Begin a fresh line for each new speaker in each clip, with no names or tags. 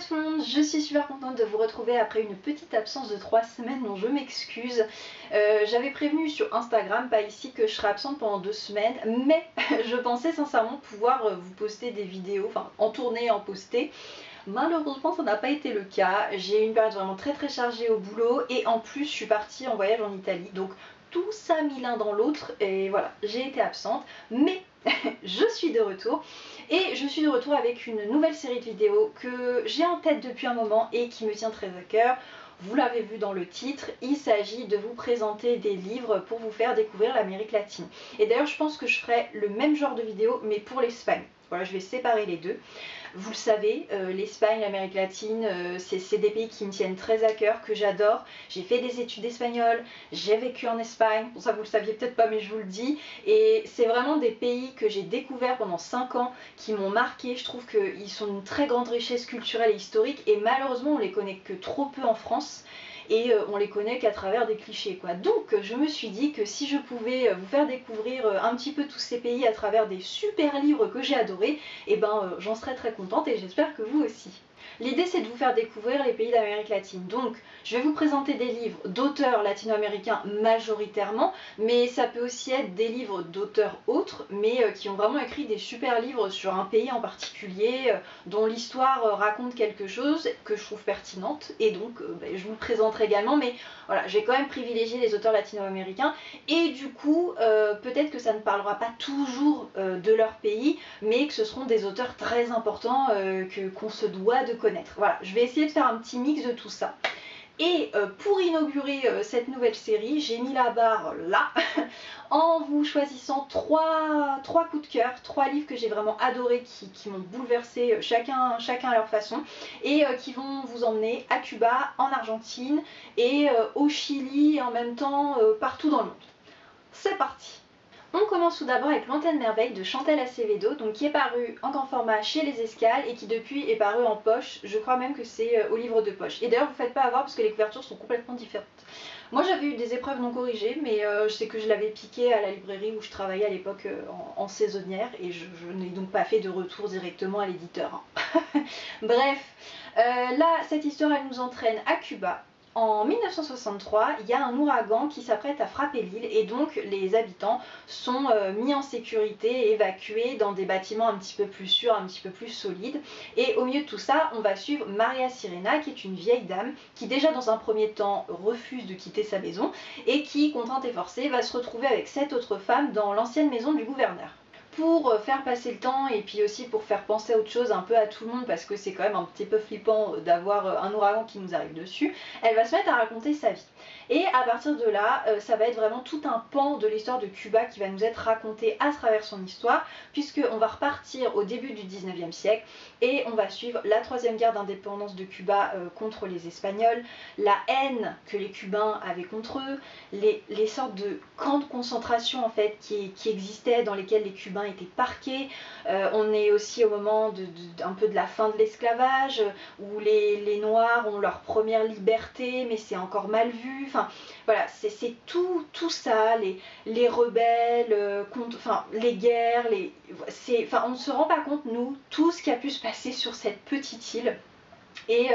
tout le monde, je suis super contente de vous retrouver après une petite absence de 3 semaines dont je m'excuse. J'avais prévenu sur Instagram, pas ici, que je serais absente pendant 2 semaines, mais je pensais sincèrement pouvoir vous poster des vidéos, enfin en tourner, en poster. Malheureusement ça n'a pas été le cas, j'ai eu une période vraiment très chargée au boulot et en plus je suis partie en voyage en Italie, donc tout ça mis l'un dans l'autre et voilà, j'ai été absente, mais je suis de retour et je suis de retour avec une nouvelle série de vidéos que j'ai en tête depuis un moment et qui me tient très à cœur. Vous l'avez vu dans le titre, il s'agit de vous présenter des livres pour vous faire découvrir l'Amérique latine. Et d'ailleurs je pense que je ferai le même genre de vidéo mais pour l'Espagne. Voilà, je vais séparer les deux. Vous le savez, l'Espagne, l'Amérique latine, c'est des pays qui me tiennent très à cœur, que j'adore. J'ai fait des études d'espagnol, j'ai vécu en Espagne, bon ça vous le saviez peut-être pas mais je vous le dis. Et c'est vraiment des pays que j'ai découverts pendant 5 ans, qui m'ont marqué. Je trouve qu'ils sont d'une très grande richesse culturelle et historique et malheureusement on les connaît que trop peu en France. Et on les connaît qu'à travers des clichés quoi. Donc je me suis dit que si je pouvais vous faire découvrir un petit peu tous ces pays à travers des super livres que j'ai adorés, et ben j'en serais très contente et j'espère que vous aussi. L'idée c'est de vous faire découvrir les pays d'Amérique latine. Donc je vais vous présenter des livres d'auteurs latino-américains majoritairement, mais ça peut aussi être des livres d'auteurs autres, mais qui ont vraiment écrit des super livres sur un pays en particulier, dont l'histoire raconte quelque chose que je trouve pertinente, et donc je vous le présenterai également, mais voilà, j'ai quand même privilégié les auteurs latino-américains, et du coup peut-être que ça ne parlera pas toujours de leur pays, mais que ce seront des auteurs très importants qu'on se doit de connaître. Voilà, je vais essayer de faire un petit mix de tout ça. Et pour inaugurer cette nouvelle série, j'ai mis la barre là, en vous choisissant trois coups de cœur, 3 livres que j'ai vraiment adorés, qui m'ont bouleversé chacun à leur façon, et qui vont vous emmener à Cuba, en Argentine, et au Chili, et en même temps partout dans le monde. C'est parti! On commence tout d'abord avec Lointaine Merveille de Chantal Acevedo, donc qui est paru en grand format chez Les Escales et qui depuis est paru en poche, je crois même que c'est au livre de poche. Et d'ailleurs vous ne faites pas avoir parce que les couvertures sont complètement différentes. Moi j'avais eu des épreuves non corrigées, mais je sais que je l'avais piqué à la librairie où je travaillais à l'époque en saisonnière et je n'ai donc pas fait de retour directement à l'éditeur. Bref, là cette histoire elle nous entraîne à Cuba. En 1963, il y a un ouragan qui s'apprête à frapper l'île et donc les habitants sont mis en sécurité et évacués dans des bâtiments un petit peu plus sûrs, un petit peu plus solides. Et au milieu de tout ça, on va suivre Maria Sirena qui est une vieille dame qui déjà dans un premier temps refuse de quitter sa maison et qui, contrainte et forcée, va se retrouver avec 7 autres femmes dans l'ancienne maison du gouverneur. Pour faire passer le temps et puis aussi pour faire penser à autre chose un peu à tout le monde parce que c'est quand même un petit peu flippant d'avoir un ouragan qui nous arrive dessus, elle va se mettre à raconter sa vie. Et à partir de là, ça va être vraiment tout un pan de l'histoire de Cuba qui va nous être raconté à travers son histoire, puisqu'on va repartir au début du 19e siècle et on va suivre la 3e guerre d'indépendance de Cuba contre les Espagnols, la haine que les Cubains avaient contre eux, les sortes de camps de concentration en fait qui existaient dans lesquels les Cubains étaient parqués. On est aussi au moment un peu de la fin de l'esclavage, où les Noirs ont leur première liberté, mais c'est encore mal vu. Enfin, voilà, c'est tout ça, les rebelles, les guerres, on ne se rend pas compte, nous, tout ce qui a pu se passer sur cette petite île. Et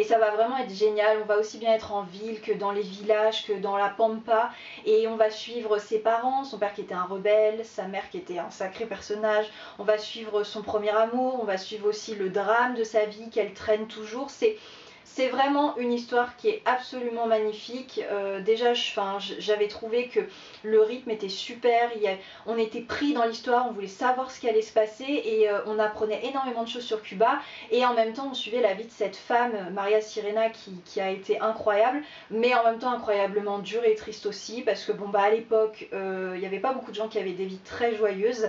ça va vraiment être génial, on va aussi bien être en ville que dans les villages, que dans la pampa, et on va suivre ses parents, son père qui était un rebelle, sa mère qui était un sacré personnage, on va suivre son premier amour, on va suivre aussi le drame de sa vie qu'elle traîne toujours. C'est vraiment une histoire qui est absolument magnifique. Déjà, j'avais trouvé que le rythme était super, on était pris dans l'histoire, on voulait savoir ce qui allait se passer et on apprenait énormément de choses sur Cuba. Et en même temps, on suivait la vie de cette femme, Maria Sirena, qui a été incroyable, mais en même temps incroyablement dure et triste aussi, parce que à l'époque, il n'y avait pas beaucoup de gens qui avaient des vies très joyeuses.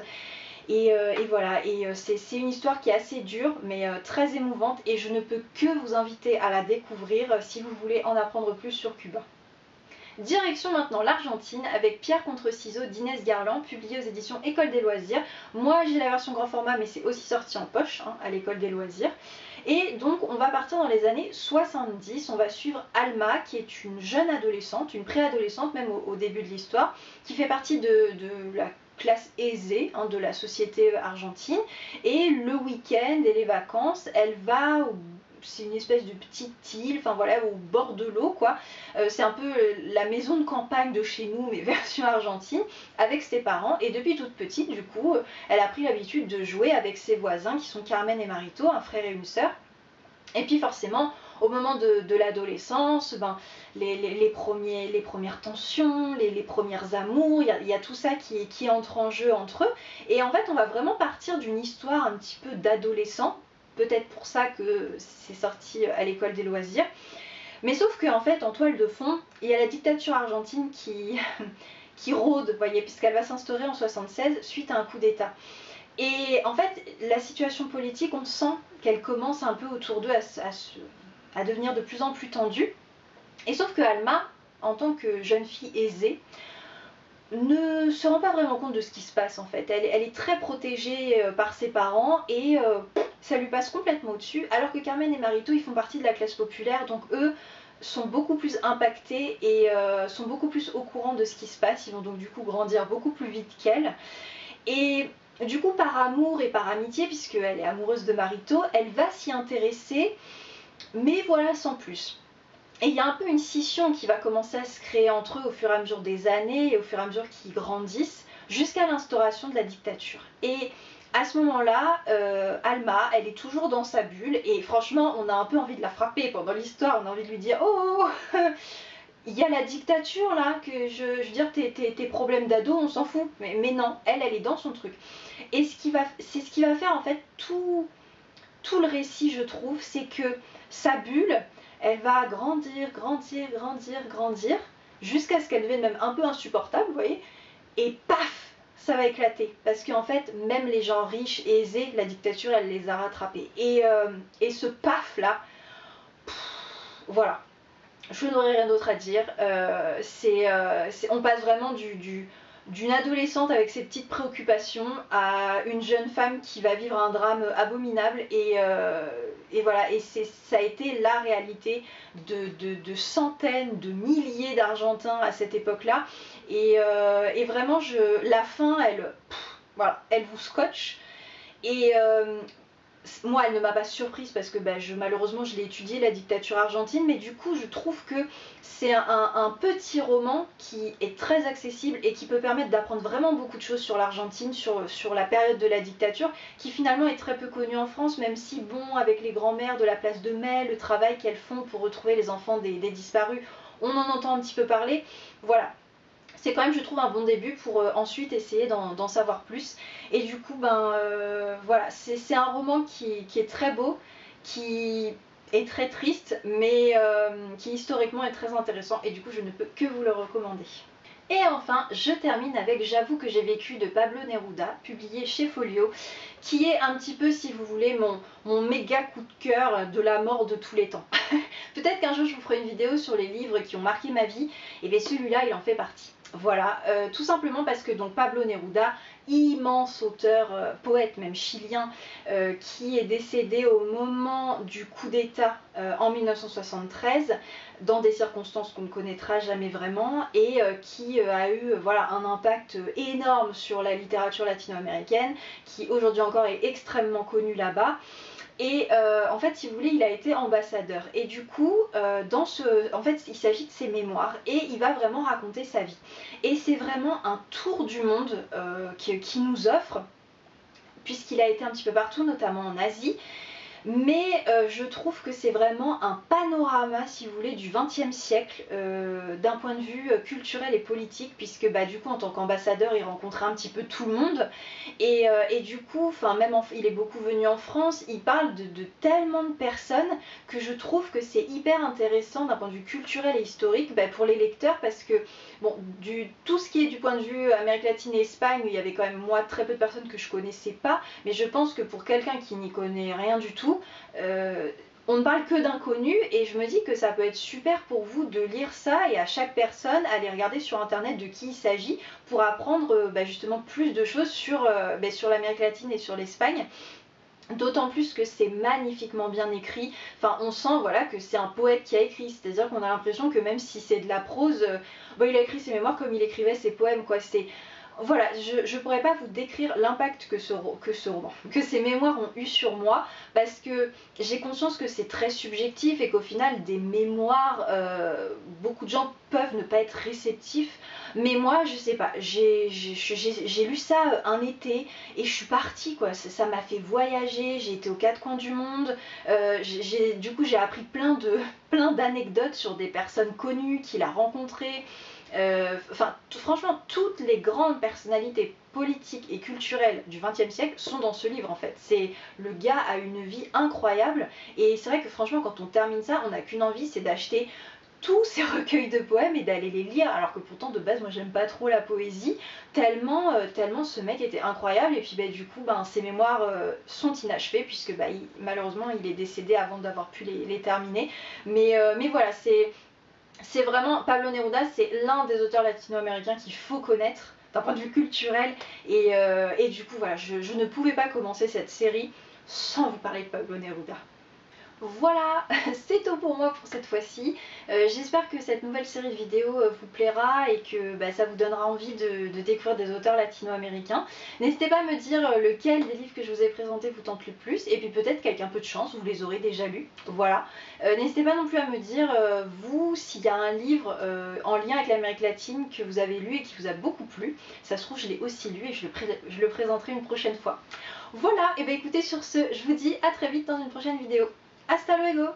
Et voilà, c'est une histoire qui est assez dure mais très émouvante et je ne peux que vous inviter à la découvrir si vous voulez en apprendre plus sur Cuba. Direction maintenant l'Argentine avec Pierre contre ciseaux d'Inès Garland, publié aux éditions École des loisirs. Moi j'ai la version grand format mais c'est aussi sorti en poche à l'École des loisirs. Et donc on va partir dans les années 70, on va suivre Alma qui est une jeune adolescente, une préadolescente même au début de l'histoire, qui fait partie de la classe aisée de la société argentine, et le week-end et les vacances elle va c'est une espèce de petite île, enfin voilà, au bord de l'eau quoi. C'est un peu la maison de campagne de chez nous, mais version argentine, avec ses parents. Et depuis toute petite, du coup, elle a pris l'habitude de jouer avec ses voisins qui sont Carmen et Marito, un frère et une sœur. Et puis forcément, au moment de l'adolescence, ben, les premières tensions, les premières amours, il y a tout ça qui entre en jeu entre eux. Et en fait, on va vraiment partir d'une histoire un petit peu d'adolescent. Peut-être pour ça que c'est sorti à l'école des loisirs. Mais sauf qu'en fait, en toile de fond, il y a la dictature argentine qui rôde, vous voyez, puisqu'elle va s'instaurer en 76 suite à un coup d'État. Et en fait, la situation politique, on sent qu'elle commence un peu autour d'eux à devenir de plus en plus tendue. Et sauf que Alma, en tant que jeune fille aisée, ne se rend pas vraiment compte de ce qui se passe en fait. Elle est très protégée par ses parents et ça lui passe complètement au-dessus. Alors que Carmen et Marito, ils font partie de la classe populaire, donc eux sont beaucoup plus impactés et sont beaucoup plus au courant de ce qui se passe. Ils vont donc du coup grandir beaucoup plus vite qu'elle. Et du coup, par amour et par amitié, puisqu'elle est amoureuse de Marito, elle va s'y intéresser, mais voilà, sans plus. Et il y a un peu une scission qui va commencer à se créer entre eux au fur et à mesure des années et au fur et à mesure qu'ils grandissent, jusqu'à l'instauration de la dictature. Et à ce moment-là, Alma, elle est toujours dans sa bulle, et franchement, on a un peu envie de la frapper pendant l'histoire, on a envie de lui dire « Oh, il y a la dictature là, que je veux dire, tes problèmes d'ado, on s'en fout. » Mais non, elle est dans son truc. Et c'est ce qui va faire en fait tout le récit, je trouve, c'est que sa bulle, elle va grandir, jusqu'à ce qu'elle devienne même un peu insupportable, vous voyez, et paf, ça va éclater. Parce qu'en fait, même les gens riches et aisés, la dictature, elle les a rattrapés. Et ce paf là, voilà. Je n'aurai rien d'autre à dire. On passe vraiment d'une adolescente avec ses petites préoccupations à une jeune femme qui va vivre un drame abominable. Et voilà, et ça a été la réalité de centaines, de milliers d'Argentins à cette époque-là. Et vraiment, la fin, voilà, elle vous scotche. Et moi, elle ne m'a pas surprise parce que malheureusement je l'ai étudié, la dictature argentine, mais du coup je trouve que c'est un petit roman qui est très accessible et qui peut permettre d'apprendre vraiment beaucoup de choses sur l'Argentine, sur la période de la dictature, qui finalement est très peu connue en France, même si bon, avec les grands-mères de la place de Mai, le travail qu'elles font pour retrouver les enfants des disparus, on en entend un petit peu parler. Voilà. C'est quand même, je trouve, un bon début pour ensuite essayer d'en savoir plus. Et du coup, voilà, c'est un roman qui est très beau, qui est très triste, mais qui historiquement est très intéressant. Et du coup, je ne peux que vous le recommander. Et enfin, je termine avec J'avoue que j'ai vécu de Pablo Neruda, publié chez Folio, qui est un petit peu, si vous voulez, mon méga coup de cœur de la mort de tous les temps. Peut-être qu'un jour je vous ferai une vidéo sur les livres qui ont marqué ma vie, et bien celui-là, il en fait partie. Voilà, tout simplement parce que donc Pablo Neruda, immense auteur, poète même chilien, qui est décédé au moment du coup d'État en 1973, dans des circonstances qu'on ne connaîtra jamais vraiment, et qui a eu voilà, un impact énorme sur la littérature latino-américaine, qui aujourd'hui encore est extrêmement connue là-bas. Et en fait, si vous voulez, il a été ambassadeur. Et du coup, en fait, il s'agit de ses mémoires et il va vraiment raconter sa vie. Et c'est vraiment un tour du monde qui nous offre, puisqu'il a été un petit peu partout, notamment en Asie. Mais je trouve que c'est vraiment un panorama, si vous voulez, du XXe siècle, d'un point de vue culturel et politique, puisque du coup, en tant qu'ambassadeur, il rencontrait un petit peu tout le monde. Et du coup, même il est beaucoup venu en France, il parle de tellement de personnes que je trouve que c'est hyper intéressant d'un point de vue culturel et historique pour les lecteurs, parce que bon, tout ce qui est du point de vue Amérique latine et Espagne, il y avait quand même moi très peu de personnes que je connaissais pas, mais je pense que pour quelqu'un qui n'y connaît rien du tout, on ne parle que d'inconnus, et je me dis que ça peut être super pour vous de lire ça, et à chaque personne aller regarder sur internet de qui il s'agit pour apprendre justement plus de choses sur l'Amérique latine et sur l'Espagne. D'autant plus que c'est magnifiquement bien écrit. Enfin, on sent voilà, que c'est un poète qui a écrit, c'est-à-dire qu'on a l'impression que même si c'est de la prose, il a écrit ses mémoires comme il écrivait ses poèmes, quoi. Voilà, je pourrais pas vous décrire l'impact que ces mémoires ont eu sur moi, parce que j'ai conscience que c'est très subjectif et qu'au final, des mémoires, beaucoup de gens peuvent ne pas être réceptifs, mais moi, je sais pas, j'ai lu ça un été et je suis partie, quoi. Ça m'a fait voyager, j'ai été aux quatre coins du monde, du coup, j'ai appris plein d'anecdotes sur des personnes connues qu'il a rencontrées. Enfin, franchement, toutes les grandes personnalités politiques et culturelles du XXe siècle sont dans ce livre en fait. Le gars a une vie incroyable et c'est vrai que franchement, quand on termine ça, on n'a qu'une envie, c'est d'acheter tous ces recueils de poèmes et d'aller les lire, alors que pourtant de base moi j'aime pas trop la poésie, tellement ce mec était incroyable. Et puis du coup ses mémoires sont inachevées puisque malheureusement il est décédé avant d'avoir pu les terminer, mais voilà, c'est vraiment, Pablo Neruda, c'est l'un des auteurs latino-américains qu'il faut connaître d'un point de vue culturel. Et du coup, voilà, je ne pouvais pas commencer cette série sans vous parler de Pablo Neruda. Voilà, c'est tout pour moi pour cette fois-ci. J'espère que cette nouvelle série de vidéos vous plaira et que ça vous donnera envie de découvrir des auteurs latino-américains. N'hésitez pas à me dire lequel des livres que je vous ai présentés vous tente le plus, et puis peut-être qu'avec un peu de chance, vous les aurez déjà lus. Voilà. N'hésitez pas non plus à me dire, vous, s'il y a un livre en lien avec l'Amérique latine que vous avez lu et qui vous a beaucoup plu. Ça se trouve, je l'ai aussi lu et je le présenterai une prochaine fois. Voilà, et écoutez, sur ce, je vous dis à très vite dans une prochaine vidéo. Hasta luego!